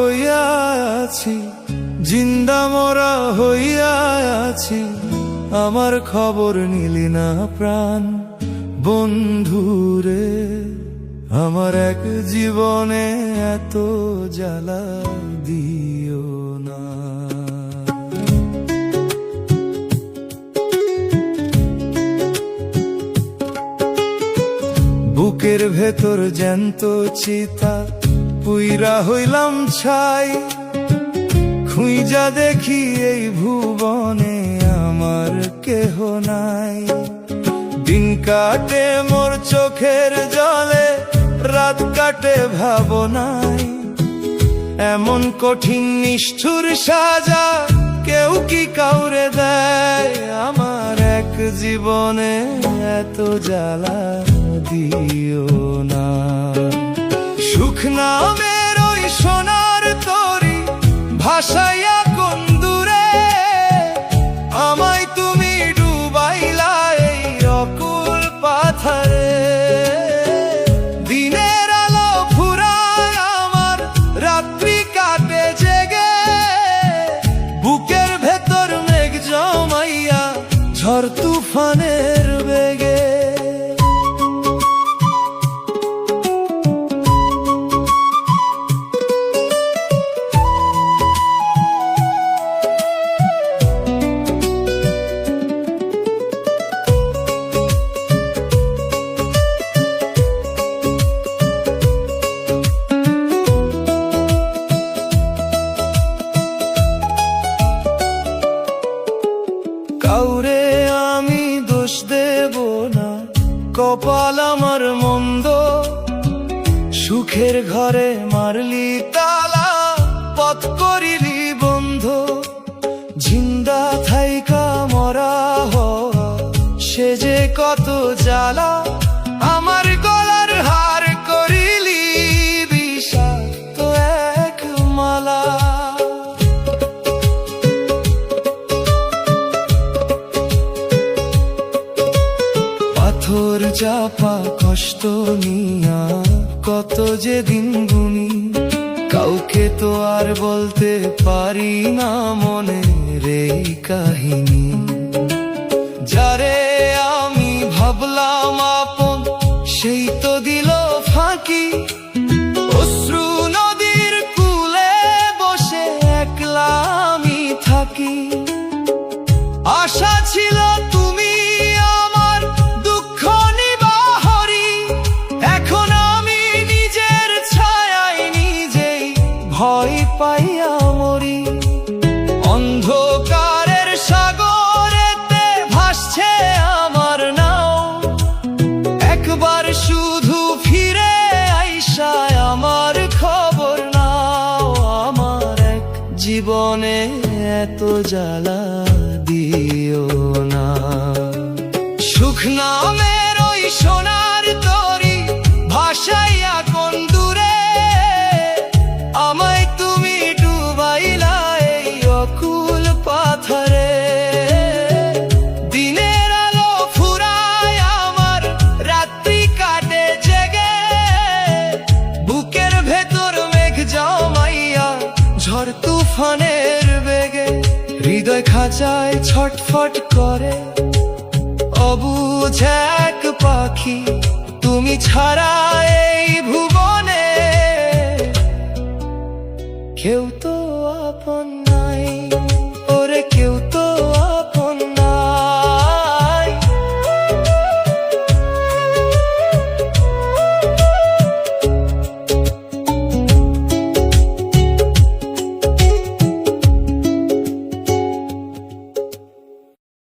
হইয়া আছি, জিন্দা মরা হইয়া আছি, আমার খবর নিলি না প্রাণ বন্ধুরে। আমার এক জীবনে এত জ্বালা দিও না। বুকের ভেতর জ্যান্ত চিতা পুইরা হইলাম ছাই, খুঁজা দেখি এই ভুবনে আমার কেহ নাই। দিন কাটে মোর চোখের জলে, রাত কাটে ভাবনায়, এমন কঠিন নিষ্ঠুর সাজা কেউ কি কাউরে দেয়? আমার এক জীবনে এত জ্বালা দিও না। সুখ নামের ওই সোনার তরি ভাসাইয়া কোন দূরে, আমায় তুমি ডুবাইলা এই অকুল পাথারে। দিনের আলো ফুরায় আমার, রাত্রি কাটে জেগে, বুকের ভেতর মেঘ জমাইয়া ঝড় তুফানের বেগে। কাউরে আমি দোষ দেব না, কপাল আমার মন্দ, সুখের ঘরে মারলি তালা, পথ করিলি বন্ধ। জিন্দা থাইকা মরা হওয়া সে যে কত জ্বালা, আমার গলার হার করিলি বিষাক্ত এক মালা। পাথর চাপা কষ্ট নিয়া কত যে দিন গুনি, কাউকে তো আর বলতে পারি না মনের এই কাহিনী। যারে আমি ভাবলাম আপন সেই তো দিল ফাঁকি, অশ্রু নদীর কূলে বসে একলা আমি থাকি। আশা ছিল তুমি আমার দুঃখ নিবাহরি, এখন আমি নিজের ছায়ায় নিজেই ভয় পাইয়া মরি। অন্ধকারের সাগরেতে ভাসছে আমার নাও, একবার শুধু ফিরে আইসায় আমার খবর নাও। আমার এক জীবনে এত জ্বালা দিও না। সুখ নামের ওই সোনার তরি ভাসাইয়া কোন দূরে, আমায় তুমি ডুবাইলা এই অকুল পাথরে। দিনের আলো ফুরায় আমার, রাত্রি কাটে জেগে, বুকের ভেতর মেঘ জমাইয়া ঝড় তুফানের বেগে। হৃদয় খাঁচায় ছটফট করে অবুঝ এক পাখি, তুমি ছাড়া এই ভুবনে কেউ তো